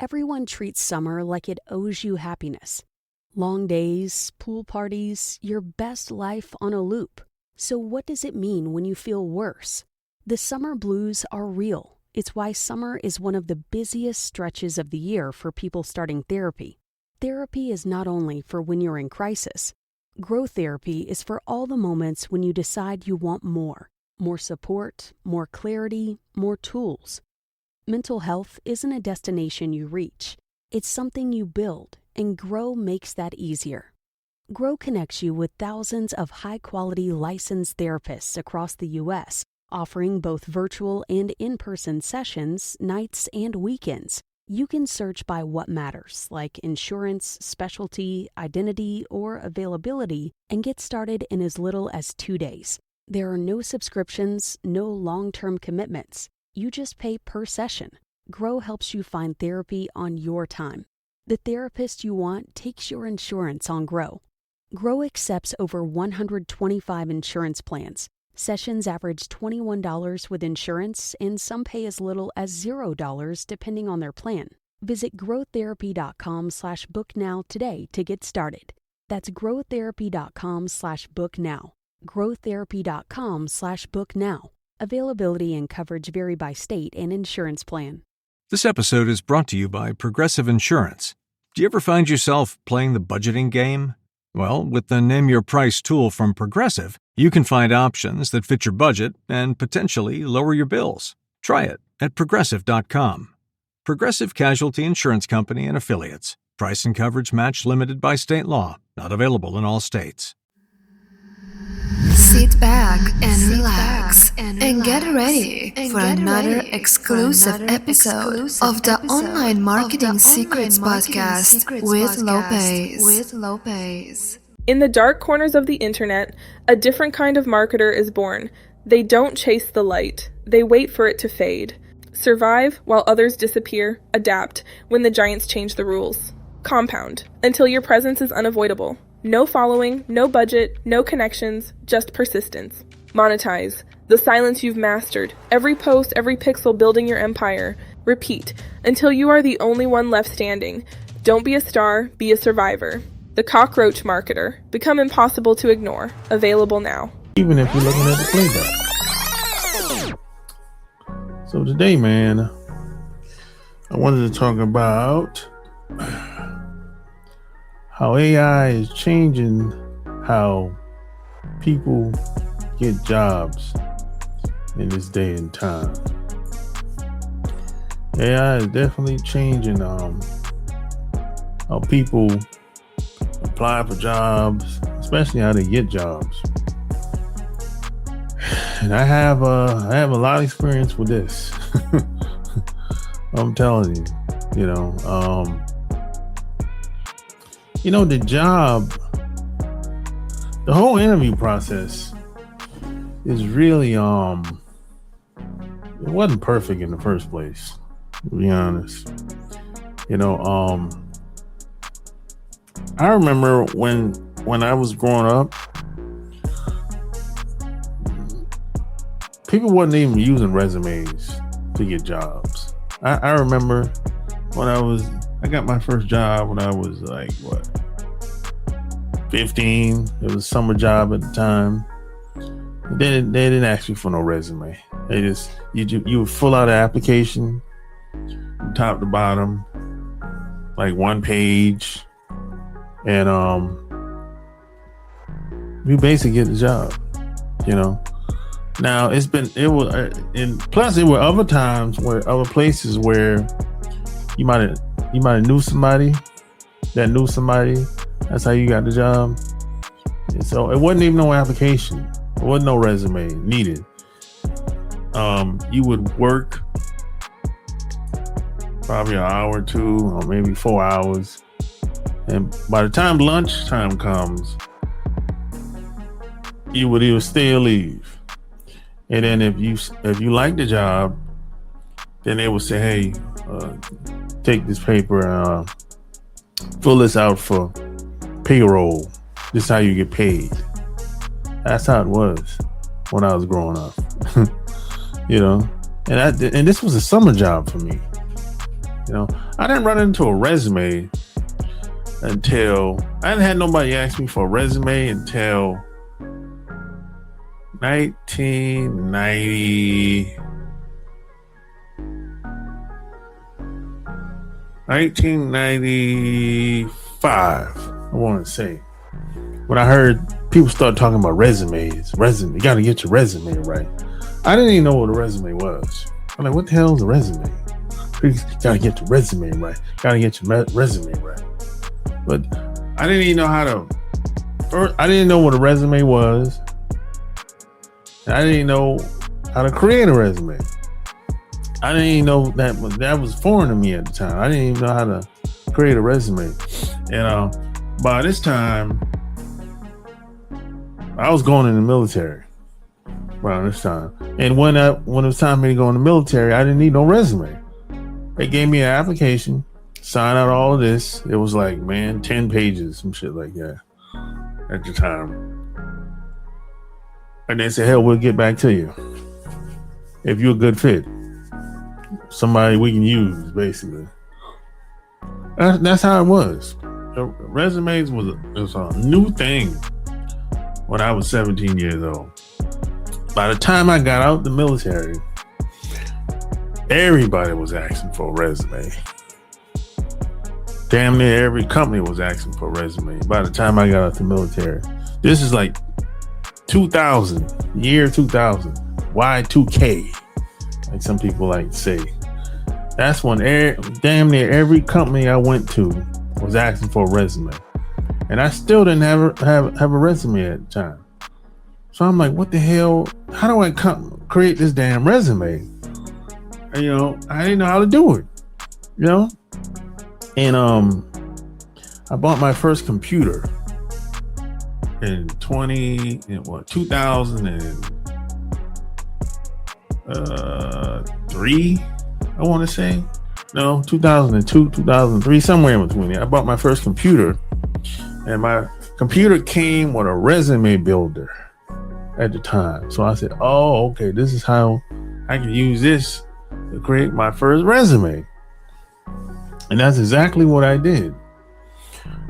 Everyone treats summer like it owes you happiness. Long days, pool parties, your best life on a loop. So what does it mean when you feel worse? The summer blues are real. It's why summer is one of the busiest stretches of the year for people starting therapy. Therapy is not only for when you're in crisis. Growth therapy is for all the moments when you decide you want more. More support, more clarity, more tools. Mental health isn't a destination you reach. It's something you build, and Grow makes that easier. Grow connects you with thousands of high-quality licensed therapists across the U.S., offering both virtual and in-person sessions, nights and weekends. You can search by what matters, like insurance, specialty, identity, or availability, and get started in as little as 2 days. There are no subscriptions, no long-term commitments. You just pay per session. Grow helps you find therapy on your time. The therapist you want takes your insurance on Grow. Grow accepts over 125 insurance plans. Sessions average $21 with insurance, and some pay as little as $0 depending on their plan. Visit growtherapy.com/booknow today to get started. That's growtherapy.com/booknow. growtherapy.com/booknow. Availability and coverage vary by state and insurance plan. This episode is brought to you by Progressive Insurance. Do you ever find yourself playing the budgeting game? Well, with the Name Your Price tool from Progressive, you can find options that fit your budget and potentially lower your bills. Try it at Progressive.com. Progressive Casualty Insurance Company and Affiliates. Price and coverage match limited by state law. Not available in all states. Sit back and relax and get ready for another exclusive episode of the Online Marketing Secrets Podcast with Lopaze. In the dark corners of the internet, a different kind of marketer is born. They don't chase the light. They wait for it to fade. Survive while others disappear. Adapt when the giants change the rules. Compound until your presence is unavoidable. No following, no budget, no connections, just persistence. Monetize the silence you've mastered. Every post, every pixel building your empire. Repeat until you are the only one left standing. Don't be a star, be a survivor. The Cockroach Marketer. Become impossible to ignore. Available now. Even if you're looking at the playback. So today, man, I wanted to talk about how AI is changing how people get jobs in this day and time. AI is definitely changing how people apply for jobs, especially how they get jobs. And I have a lot of experience with this. I'm telling you, the whole interview process is really, it wasn't perfect in the first place, to be honest. I remember when I was growing up, people wasn't even using resumes to get jobs. I remember when I got my first job when I was 15. It was a summer job at the time. They didn't ask you for no resume. They just you would fill out an application from top to bottom, like one page, and you basically get the job. Now plus there were other times where other places where you might have knew somebody that knew somebody. That's how you got the job. And so it wasn't even no application. It wasn't no resume needed. You would work probably an hour or two, or maybe 4 hours. And by the time lunchtime comes, you would either stay or leave. And then if you like the job, then they would say, hey, take this paper and fill this out for payroll. This is how you get paid. That's how it was when I was growing up. And this was a summer job for me. I didn't run into a resume until I hadn't had nobody ask me for a resume until 1995, I want to say, when I heard people start talking about resumes. You got to get your resume right. I didn't even know what a resume was. I'm like, what the hell is a resume? You got to get your resume right. Got to get your resume right. But I didn't even know I didn't know what a resume was. I didn't know how to create a resume. I didn't even know that was foreign to me at the time. I didn't even know how to create a resume. And by this time, I was going in the military around this time. And when it was time for me to go in the military, I didn't need no resume. They gave me an application, signed out all of this. It was like, 10 pages, some shit like that at the time. And they said, hell, we'll get back to you if you're a good fit. Somebody we can use, basically. That's how it was. The resumes was a new thing when I was 17 years old. By the time I got out the military, everybody was asking for a resume. Damn near every company was asking for a resume by the time I got out the military. This is like 2000, year 2000, Y2K, like some people like to say. That's when damn near every company I went to was asking for a resume. And I still didn't have a resume at the time. So I'm like, what the hell? How do I create this damn resume? And, I didn't know how to do it, And I bought my first computer in 2003, I want to say. No, 2002, 2003, somewhere in between there. I bought my first computer, and my computer came with a resume builder at the time. So I said, oh, okay, this is how I can use this to create my first resume. And that's exactly what I did.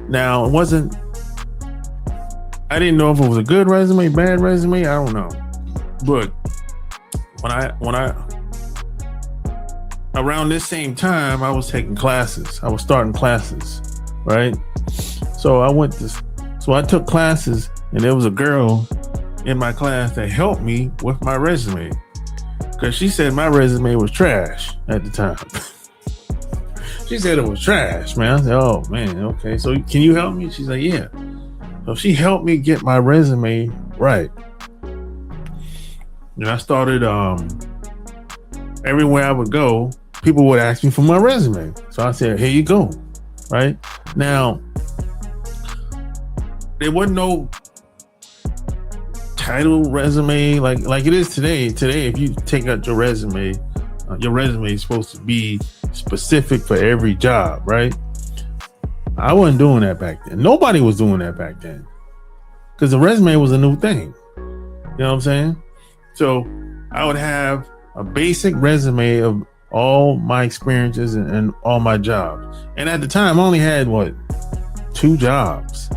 Now, I didn't know if it was a good resume, bad resume, I don't know. But when I around this same time, I was taking classes. I was starting classes, right? So I took classes, and there was a girl in my class that helped me with my resume, because she said my resume was trash at the time. She said it was trash, man. I said, oh man, okay. So can you help me? She's like, yeah. So she helped me get my resume right. And I started, everywhere I would go, people would ask me for my resume. So I said, here you go. Right? Now, there wasn't no title resume like it is today. Today, if you take out your resume is supposed to be specific for every job, right? I wasn't doing that back then. Nobody was doing that back then, because the resume was a new thing. You know what I'm saying? So I would have a basic resume of all my experiences and all my jobs. And at the time, I only had 2 jobs,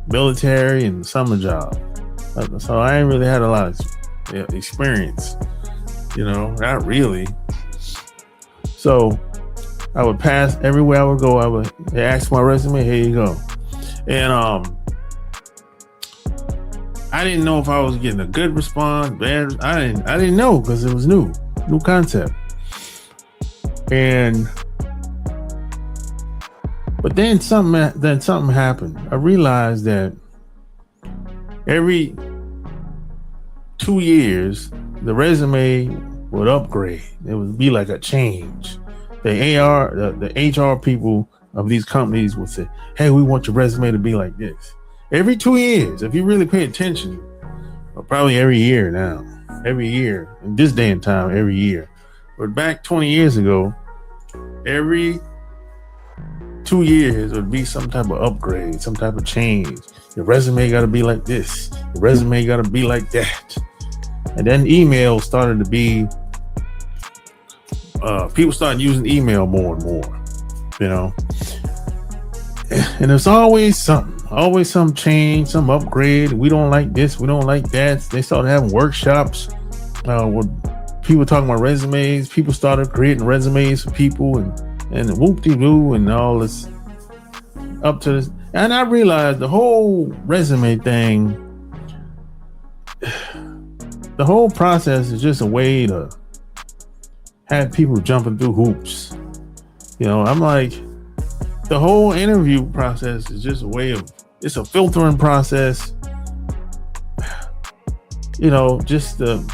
military and summer job. So I ain't really had a lot of experience, not really. So I would pass everywhere I would go. They ask my resume, here you go. And I didn't know if I was getting a good response, bad. I didn't know, because it was new concept. But then something happened. I realized that every 2 years, the resume would upgrade. It would be like a change. The HR people of these companies would say, hey, we want your resume to be like this. Every 2 years, if you really pay attention, or probably every year now, every year, in this day and time, every year. But back 20 years ago, every 2 years would be some type of upgrade, some type of change. Your resume got to be like this. Your resume got to be like that. And then email started to be, people started using email more and more. you know. And there's always some change, some upgrade. We don't like this, we don't like that. They started having workshops with people talking about resumes. People started creating resumes for people, and whoop-de-doo and all this up to this. And I realized the whole resume thing, the whole process is just a way to have people jumping through hoops. You know, I'm like, the whole interview process is just a way of, it's a filtering process, you know, just to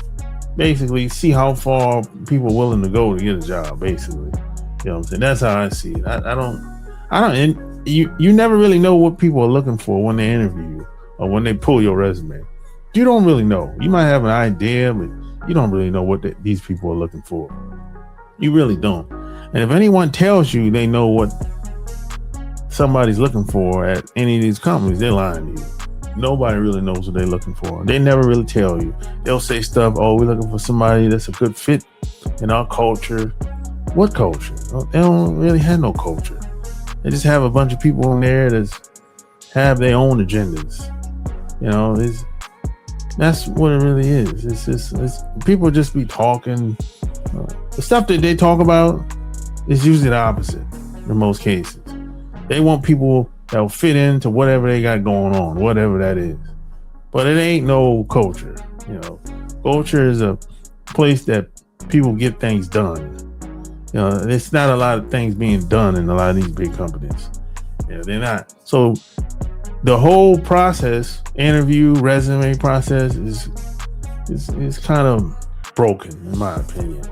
basically see how far people are willing to go to get a job, basically. You know what I'm saying? That's how I see it. I don't, and you never really know what people are looking for when they interview you or when they pull your resume. You don't really know. You might have an idea, but you don't really know what these people are looking for. You really don't. And if anyone tells you they know what somebody's looking for at any of these companies, they're lying to you. Nobody really knows what they're looking for. They never really tell you. They'll say stuff, oh, we're looking for somebody that's a good fit in our culture. What culture? They don't really have no culture. They just have a bunch of people in there that have their own agendas. You know, that's what it really is. It's people just be talking. The stuff that they talk about is usually the opposite in most cases. They want people that will fit into whatever they got going on, whatever that is. But it ain't no culture. You know, culture is a place that people get things done. You know, it's not a lot of things being done in a lot of these big companies. Yeah, they're not. So the whole process, interview, resume process is kind of broken, in my opinion.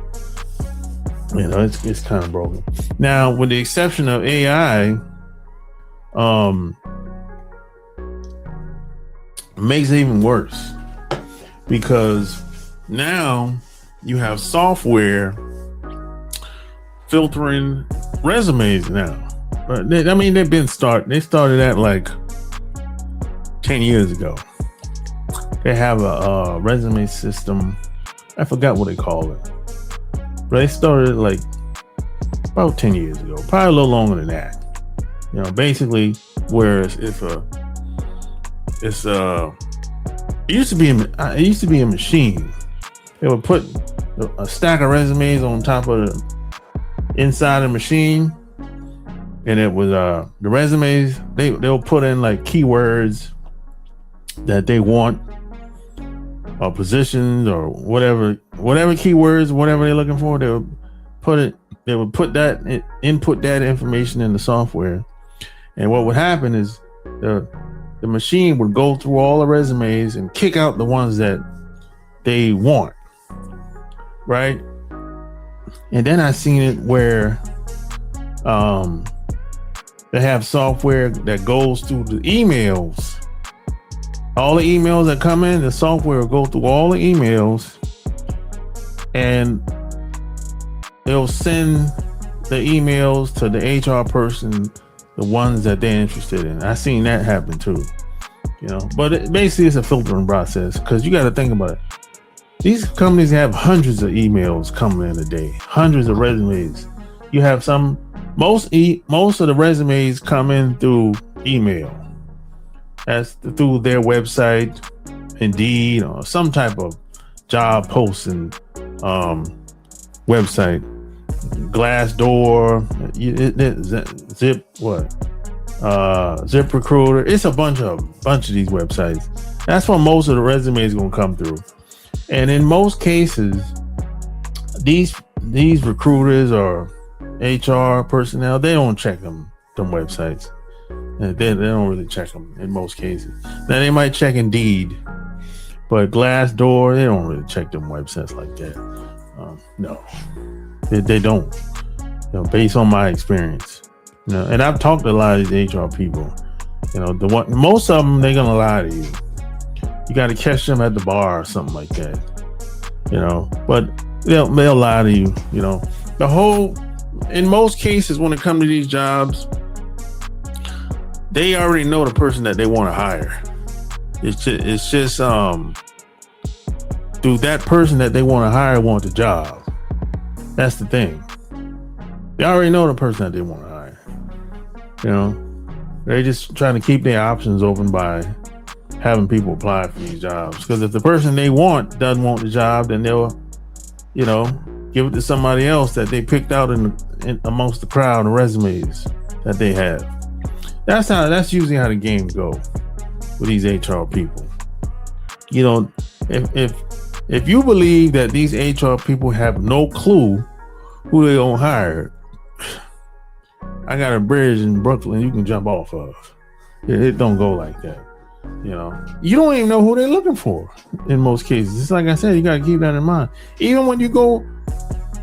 You know, it's kind of broken. Now, with the exception of AI, makes it even worse, because now you have software filtering resumes now. They started that like 10 years ago. They have a resume system. I forgot what they call it, but they started like about 10 years ago, probably a little longer than that. You know, basically, where it used to be a machine. They would put a stack of resumes on top of the inside the machine, and it was the resumes. They'll put in like keywords that they want, or positions, or whatever keywords, whatever they're looking for. They would input that information in the software. And what would happen is the machine would go through all the resumes and kick out the ones that they want, right? And then I seen it where they have software that goes through the emails. All the emails that come in, the software will go through all the emails, and they'll send the emails to the HR person, the ones that they're interested in. I seen that happen too, you know. But basically, it's a filtering process, because you got to think about it. These companies have hundreds of emails coming in a day, hundreds of resumes. You have most of the resumes come in through email. That's through their website, Indeed, or some type of job posting website. Glassdoor, Zip Recruiter. It's a bunch of these websites. That's where most of the resumes gonna come through. And in most cases, these recruiters or HR personnel, they don't check them websites. They don't really check them in most cases. Now they might check Indeed, but Glassdoor, they don't really check them websites like that. No. They don't, you know, based on my experience, you know. And I've talked to a lot of these HR people, you know. Most of them, they're gonna lie to you. You got to catch them at the bar or something like that, you know. But they'll lie to you, you know. In most cases, when it comes to these jobs, they already know the person that they want to hire. It's just do that person that they want to hire want the job? That's the thing. They already know the person that they want to hire. You know, they're just trying to keep their options open by having people apply for these jobs. Because if the person they want doesn't want the job, then they'll, you know, give it to somebody else that they picked out in amongst the crowd of resumes that they have. That's usually how the game go with these HR people. You know, if you believe that these HR people have no clue who they gonna hire, I got a bridge in Brooklyn you can jump off of. It don't go like that. You know, you don't even know who they're looking for in most cases. It's like I said, you got to keep that in mind. Even when you go,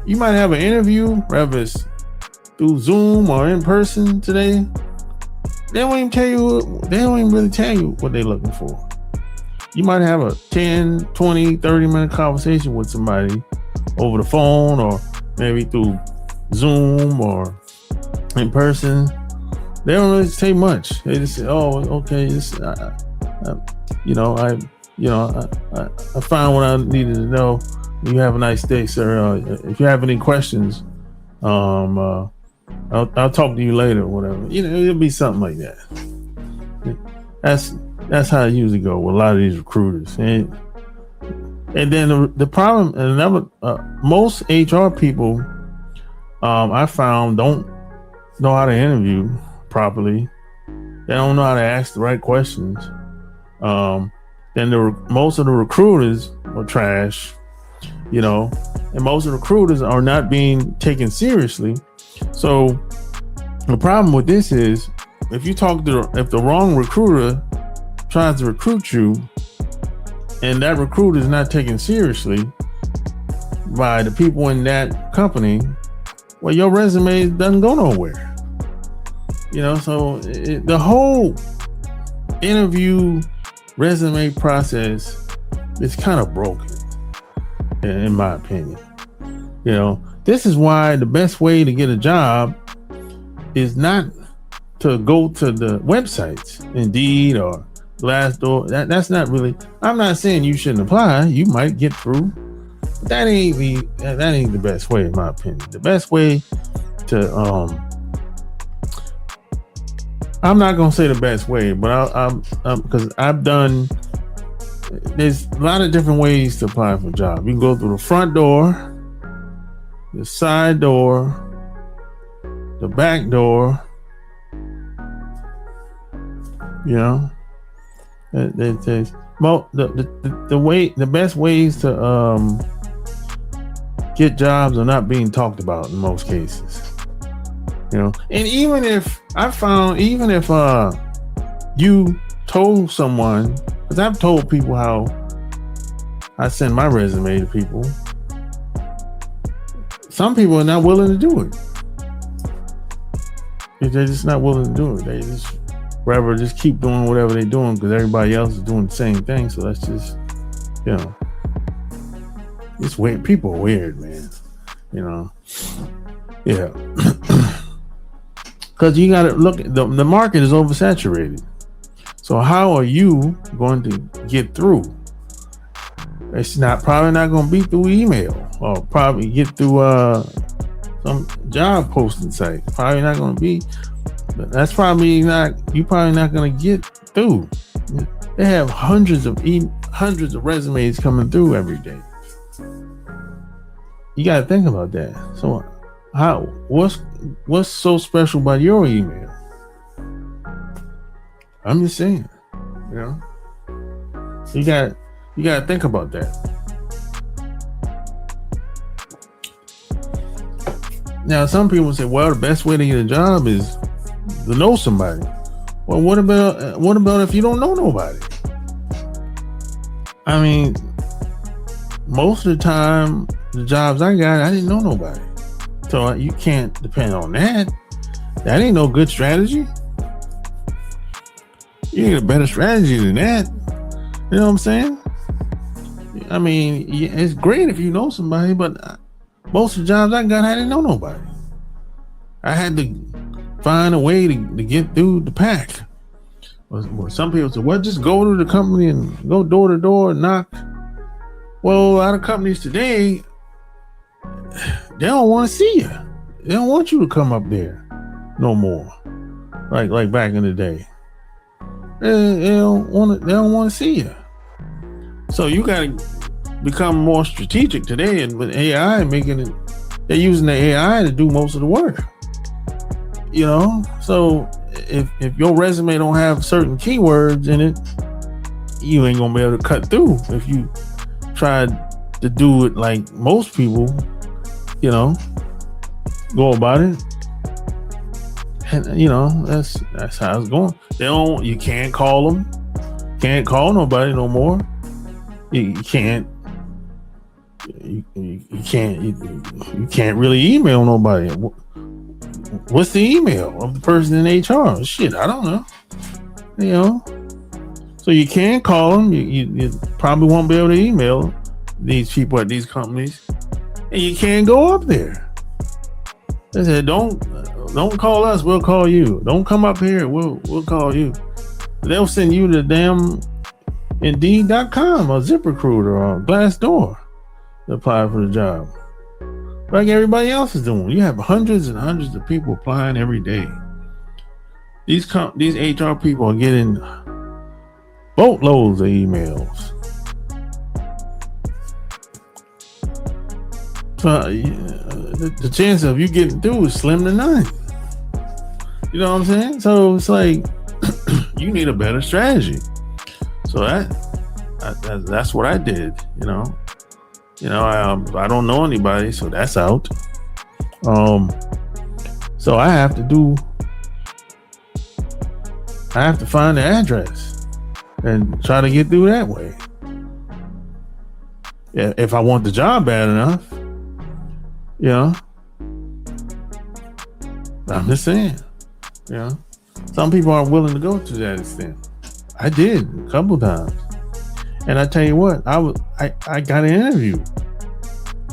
you might have an interview, whether it's through Zoom or in person today. They don't even really tell you what they're looking for. You might have a 10, 20, 30-minute conversation with somebody over the phone or maybe through Zoom or in person. They don't really say much. They just say, "Oh, okay, I found what I needed to know. You have a nice day, sir. If you have any questions, I'll talk to you later, or whatever." You know, it'll be something like that. That's how it usually go with a lot of these recruiters. And then the problem, most HR people, I found don't know how to interview properly. They don't know how to ask the right questions. Then most of the recruiters are trash, you know, and most of the recruiters are not being taken seriously. So the problem with this is if the wrong recruiter tries to recruit you and that recruiter is not taken seriously by the people in that company, well, your resume doesn't go nowhere. You know, so the whole interview resume process is kind of broken, in my opinion. You know, this is why the best way to get a job is not to go to the websites, Indeed or Glassdoor. That's not really. I'm not saying you shouldn't apply. You might get through. But that ain't the best way, in my opinion. The best way to I'm not gonna say the best way, but I'm because I've done. There's a lot of different ways to apply for a job. You can go through the front door, the side door, the back door. You know, the best ways to get jobs are not being talked about in most cases. You know, and even if you told someone, because I've told people how I send my resume to people, some people are not willing to do it. They're just not willing to do it. They just rather just keep doing whatever they're doing because everybody else is doing the same thing. So that's just, you know, it's weird. People are weird, man. You know, yeah. Because you got to look at the market is oversaturated. So how are you going to get through? It's probably not going to be through email or probably get through some job posting site. Probably not going to be. That's probably not. You probably not going to get through. They have hundreds of resumes coming through every day. You got to think about that. So what's so special about your email? I'm just saying, you know, you got to think about that. Now, some people say, well, the best way to get a job is to know somebody. Well, what about if you don't know nobody? I mean, most of the time, the jobs I got, I didn't know nobody. So you can't depend on that. That ain't no good strategy. You need a better strategy than that. You know what I'm saying? I mean, it's great if you know somebody, but most of the jobs I got, I didn't know nobody. I had to find a way to get through the pack. Well, some people say, well, just go to the company and go door to door and knock. Well, a lot of companies today, they don't want to see you. They don't want you to come up there no more. like back in the day. They don't want to see you. So you got to become more strategic today, and with AI they're using the AI to do most of the work. So if your resume don't have certain keywords in it, you ain't gonna be able to cut through. If you tried to do it like most people, go about it, and that's how it's going. You can't call them, can't call nobody no more. You can't really email nobody. What's the email of the person in HR? Shit, I don't know. So you can't call them. You probably won't be able to email these people at these companies, and you can't go up there. They said, don't call us, we'll call you. Don't come up here, we'll call you. They'll send you to damn Indeed.com or ZipRecruiter or Glassdoor to apply for the job, like everybody else is doing. You have hundreds and hundreds of people applying every day. These HR people are getting boatloads of emails. So the chance of you getting through is slim to none. You know what I'm saying? So it's like you need a better strategy. So that's what I did. I don't know anybody, so that's out. So I have to find the address and try to get through that way. Yeah, if I want the job bad enough, I'm just saying, some people aren't willing to go to that extent. I did a couple times, and I tell you what, I got an interview.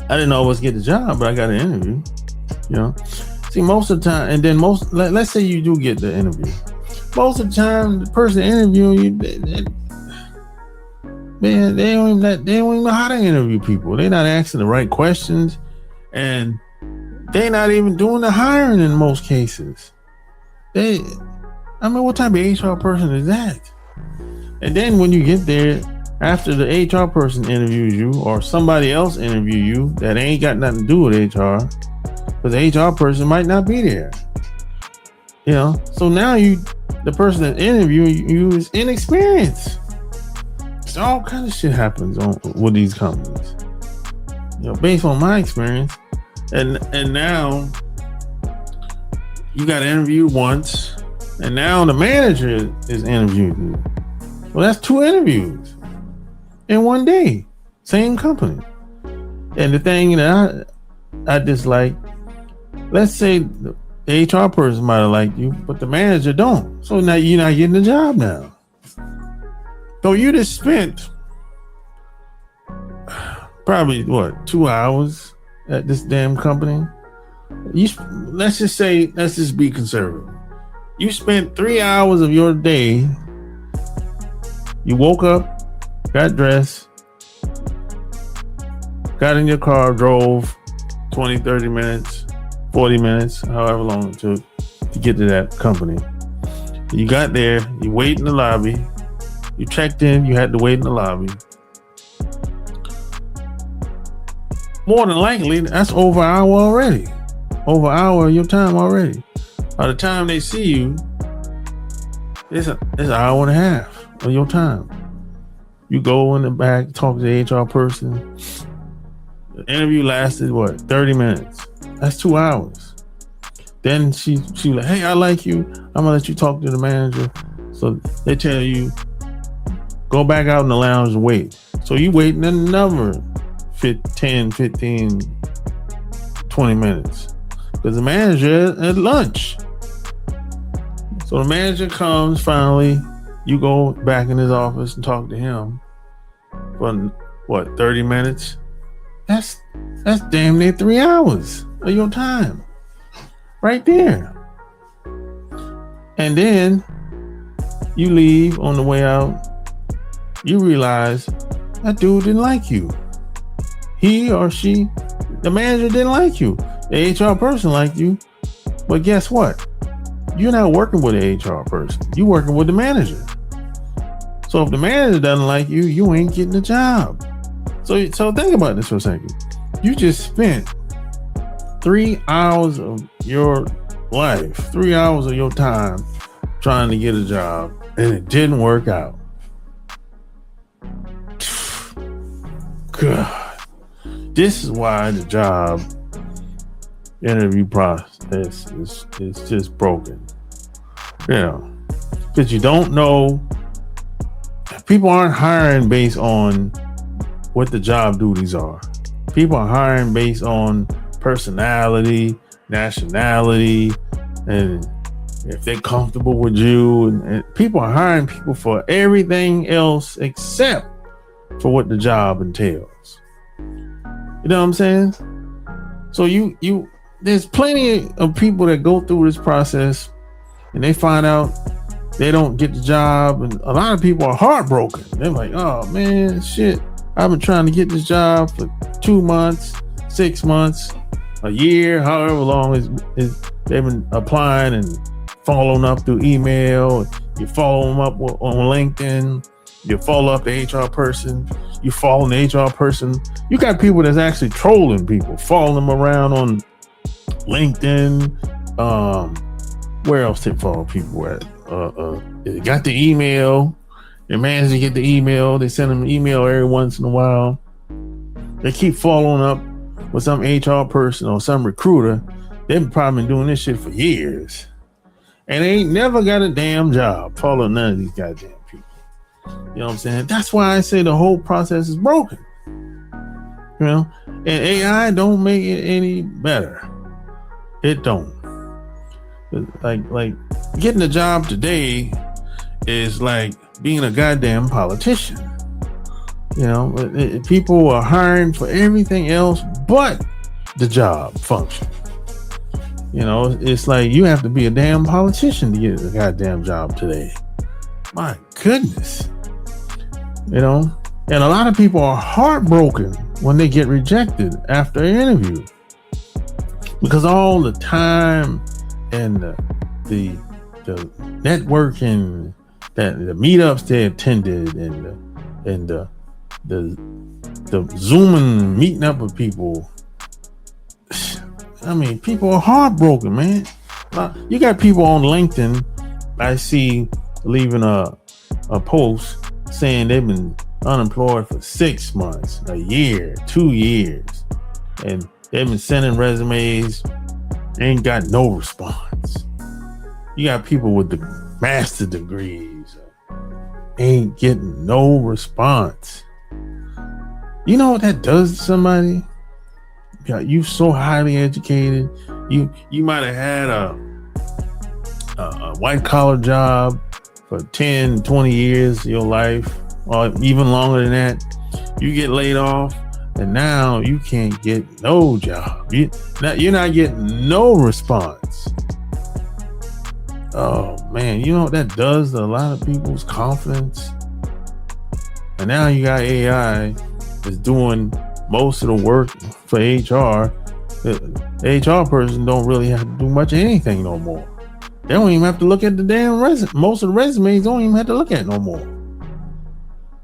I didn't always get the job, but I got an interview. See, most of the time, and then let's say you do get the interview. Most of the time, the person interviewing you, they don't even know how to interview people. They're not asking the right questions, and they're not even doing the hiring in most cases. What type of HR person is that? And then when you get there, after the HR person interviews you, or somebody else interview you that ain't got nothing to do with HR, because the HR person might not be there. So now the person that interviewing you is inexperienced. So all kind of shit happens with these companies. Based on my experience, and now you got to interview once, and now the manager is interviewing you. Well, that's 2 interviews in one day, same company. And the thing that I dislike, let's say the HR person might have liked you, but the manager don't. So now you're not getting the job now. So you just spent probably 2 hours at this damn company. Let's just be conservative. You spent 3 hours of your day. You woke up, got dressed, got in your car, drove 20, 30 minutes, 40 minutes, however long it took to get to that company. You got there, you wait in the lobby, you checked in, you had to wait in the lobby. More than likely, that's over an hour already. Over an hour of your time already. By the time they see you, it's an hour and a half of your time. You go in the back, talk to the HR person. The interview lasted 30 minutes. That's 2 hours. Then she like, hey, I like you. I'm gonna let you talk to the manager. So they tell you, go back out in the lounge and wait. So you waiting another 10, 15, 20 minutes. Because the manager at lunch. So the manager comes finally. You go back in his office and talk to him for 30 minutes? That's damn near 3 hours of your time. Right there. And then you leave on the way out. You realize that dude didn't like you. He or she, the manager didn't like you. The HR person liked you. But guess what? you're not working with an HR person. You're working with the manager. So if the manager doesn't like you, you ain't getting the job. So think about this for a second. You just spent 3 hours of your life, 3 hours of your time trying to get a job, and it didn't work out. God, this is why the job interview process is just broken. You know, because you don't know. People aren't hiring based on what the job duties are. People are hiring based on personality, nationality, and if they're comfortable with you. And people are hiring people for everything else except for what the job entails. You know what I'm saying? So there's plenty of people that go through this process and they find out they don't get the job, and a lot of people are heartbroken. They're like, oh man, shit, I've been trying to get this job for 2 months, 6 months, a year, however long is they've been applying and following up through email. You follow them up on LinkedIn. You follow up the HR person. You follow the HR person. You got people that's actually trolling people, following them around on LinkedIn. Where else they follow people at? They got the email. They managed to get the email. They send them an email every once in a while. They keep following up with some HR person or some recruiter. They've probably been doing this shit for years, and they ain't never got a damn job following none of these goddamn people. You know what I'm saying? That's why I say the whole process is broken. You know, and AI don't make it any better. It don't. Like getting a job today is like being a goddamn politician. You know, people are hiring for everything else but the job function. You know, it's like you have to be a damn politician to get a goddamn job today. My goodness. You know, and a lot of people are heartbroken when they get rejected after an interview, because all the time and the networking, that the meetups they attended, and the Zooming meeting up with people. I mean, people are heartbroken, man. You got people on LinkedIn I see leaving a post saying they've been unemployed for 6 months, a year, 2 years, and they've been sending resumes, ain't got no response. You got people with the master degrees, ain't getting no response. You know what that does to somebody? You so highly educated, you might have had a white collar job for 10, 20 years of your life, or even longer than that. You get laid off, and now you can't get no job. You're not getting no response. Oh man, you know what that does to a lot of people's confidence? And now you got AI that's doing most of the work for HR. The HR person don't really have to do much of anything no more. They don't even have to look at the damn resume. Most of the resumes don't even have to look at no more.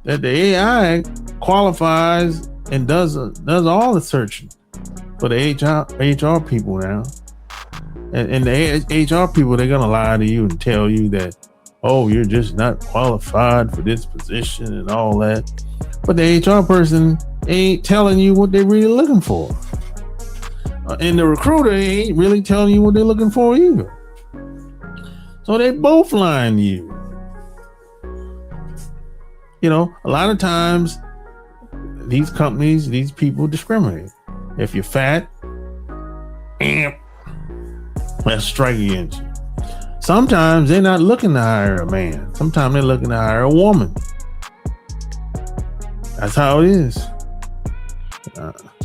That the AI qualifies and does all the searching for the HR people now. And the HR people, they're gonna lie to you and tell you that, oh, you're just not qualified for this position and all that. But the HR person ain't telling you what they're really looking for. And the recruiter ain't really telling you what they're looking for either. So they both lying to you. You know, a lot of times these companies, these people discriminate. If you're fat, that's strike against you. Sometimes they're not looking to hire a man. Sometimes they're looking to hire a woman. That's how it is.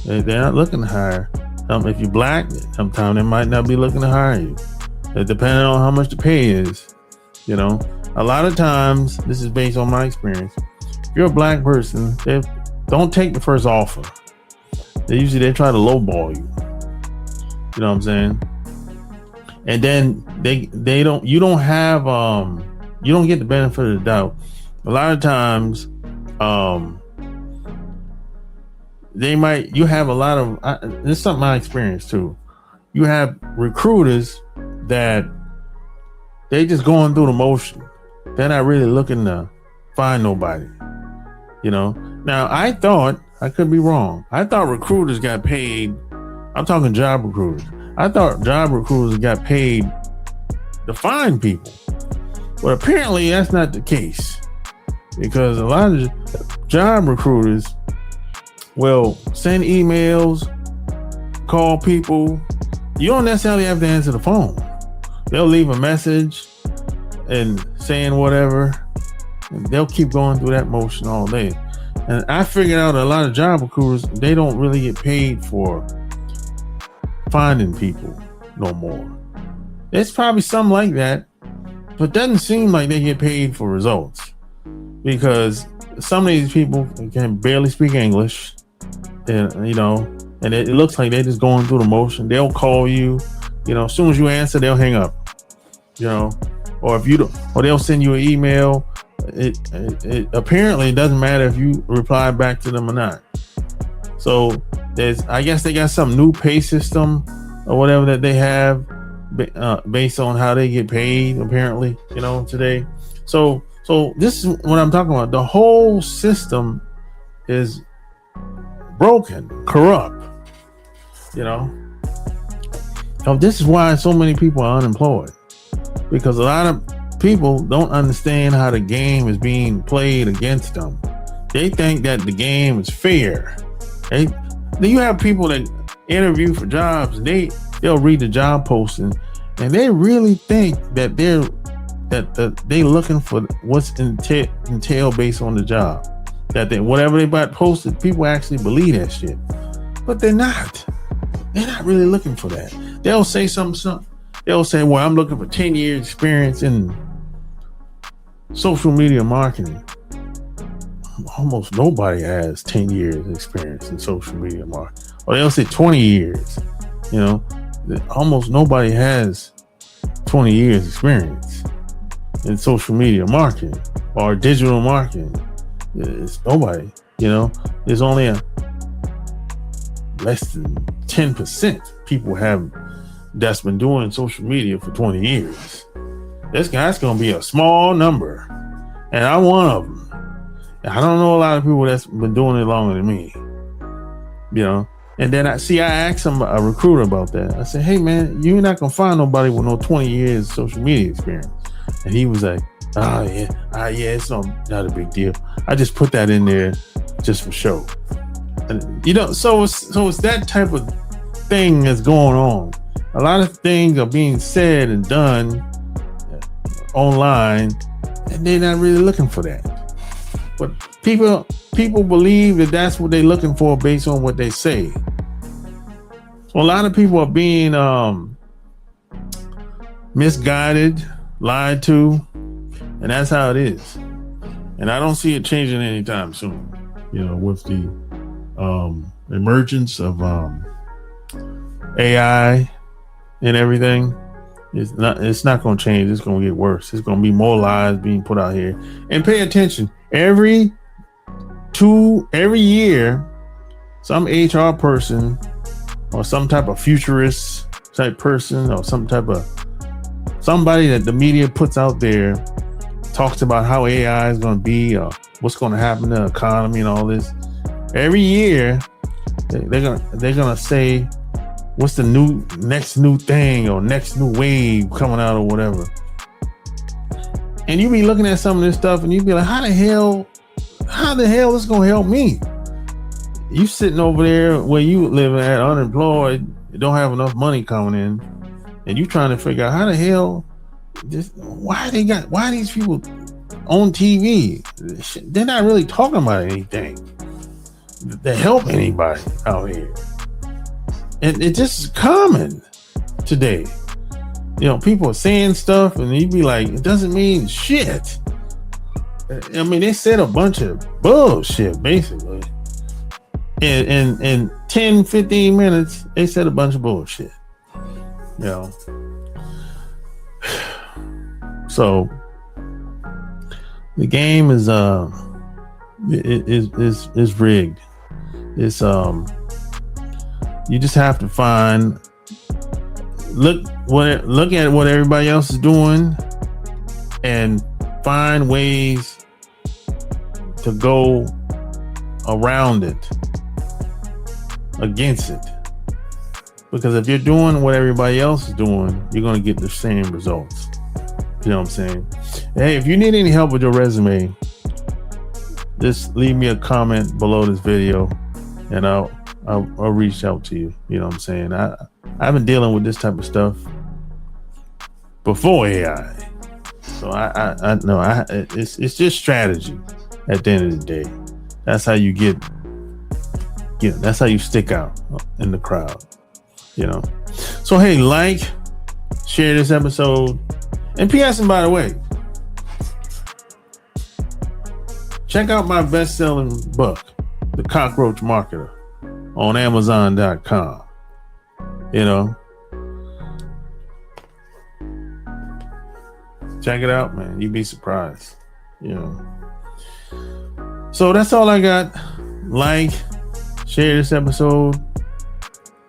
They're not looking to hire. If you're black, sometimes they might not be looking to hire you. Depending on how much the pay is. You know, a lot of times, this is based on my experience. If you're a black person, they don't take the first offer. They try to lowball you. You know what I'm saying? and then they don't, you don't have you don't get the benefit of the doubt. A lot of times you have a lot of this is something I experienced too. You have recruiters that they just going through the motion. They're not really looking to find nobody, you know. Now I could be wrong. I thought recruiters got paid. I'm talking job recruiters. I thought job recruiters got paid to find people. But apparently that's not the case, because a lot of job recruiters will send emails, call people. You don't necessarily have to answer the phone. They'll leave a message and saying whatever, and they'll keep going through that motion all day. And I figured out a lot of job recruiters, they don't really get paid for finding people no more. It's probably something like that, but it doesn't seem like they get paid for results, because some of these people can barely speak English, and you know, and it looks like they're just going through the motion. They'll call you, you know, as soon as you answer, they'll hang up, you know, or if you don't, or they'll send you an email. It apparently doesn't matter if you reply back to them or not. So I guess they got some new pay system or whatever that they have based on how they get paid, apparently, you know, today. So this is what I'm talking about. The whole system is broken, corrupt, you know. So this is why so many people are unemployed, because a lot of people don't understand how the game is being played against them. They think that the game is fair. You have people that interview for jobs, and they'll read the job posting, and they really think that they looking for what's entailed based on the job. That whatever they got posted, people actually believe that shit, but they're not. They're not really looking for that. They'll say something. They'll say, "Well, I'm looking for 10 years experience in social media marketing." Almost nobody has 10 years experience in social media marketing. Or they'll say 20 years. You know, almost nobody has 20 years experience in social media marketing or digital marketing. It's nobody, you know. There's only a less than 10% people that's been doing social media for 20 years. That's going to be a small number, and I'm one of them. I don't know a lot of people that's been doing it longer than me, you know. And then I asked a recruiter about that. I said, "Hey man, you're not going to find nobody with no 20 years social media experience." And he was like, yeah, it's not a big deal. I just put that in there just for show. And you know, so it's that type of thing that's going on. A lot of things are being said and done online, and they're not really looking for that. But people believe that that's what they're looking for based on what they say. So a lot of people are being misguided, lied to, and that's how it is. And I don't see it changing anytime soon. You know, with the emergence of AI and everything, it's not going to change. It's going to get worse. It's going to be more lies being put out here. And pay attention. Every year, some HR person or some type of futurist type person or somebody that the media puts out there talks about how AI is going to be, or what's going to happen to the economy and all this. Every year, they're gonna say what's the next new thing or next new wave coming out or whatever. And you be looking at some of this stuff and you be like, how the hell is gonna help me? You sitting over there where you living at unemployed, you don't have enough money coming in, and you trying to figure out how the hell why these people on TV? They're not really talking about anything that help anybody out here. And it just is common today. You know, people are saying stuff and you be like, it doesn't mean shit. I mean, they said a bunch of bullshit, basically. In 10, 15 minutes, they said a bunch of bullshit. You know. So the game is rigged. It's you just have to look at what everybody else is doing and find ways to go around it, against it. Because if you're doing what everybody else is doing, you're going to get the same results. You know what I'm saying? Hey, if you need any help with your resume, just leave me a comment below this video and I'll reach out to you. You know what I'm saying? I've been dealing with this type of stuff before AI. So I know it's just strategy at the end of the day. That's how you that's how you stick out in the crowd, you know? So, hey, share this episode. And P.S. and by the way, check out my best-selling book, The Cockroach Marketer, on Amazon.com. You know, check it out, man. You'd be surprised. You know. So that's all I got. Share this episode,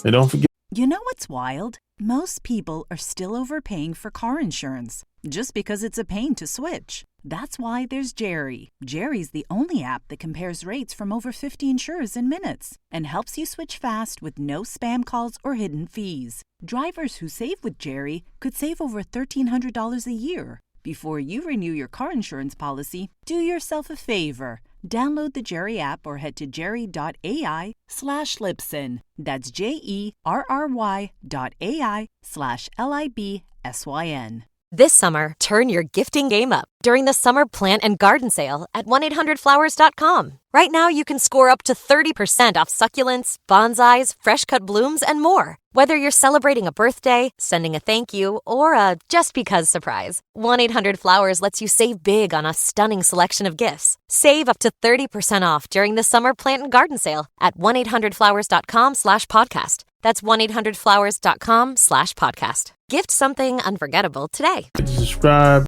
and don't forget. You know what's wild? Most people are still overpaying for car insurance just because it's a pain to switch. That's why there's Jerry. Jerry's the only app that compares rates from over 50 insurers in minutes and helps you switch fast with no spam calls or hidden fees. Drivers who save with Jerry could save over $1,300 a year. Before you renew your car insurance policy, do yourself a favor. Download the Jerry app or head to jerry.ai/Libsyn. That's JERRY.ai/LIBSYN. This summer, turn your gifting game up during the Summer Plant and Garden Sale at 1-800-Flowers.com. Right now, you can score up to 30% off succulents, bonsais, fresh-cut blooms, and more. Whether you're celebrating a birthday, sending a thank you, or a just-because surprise, 1-800-Flowers lets you save big on a stunning selection of gifts. Save up to 30% off during the Summer Plant and Garden Sale at 1-800-Flowers.com/podcast. That's 1-800-Flowers.com/podcast. Gift something unforgettable today. Subscribe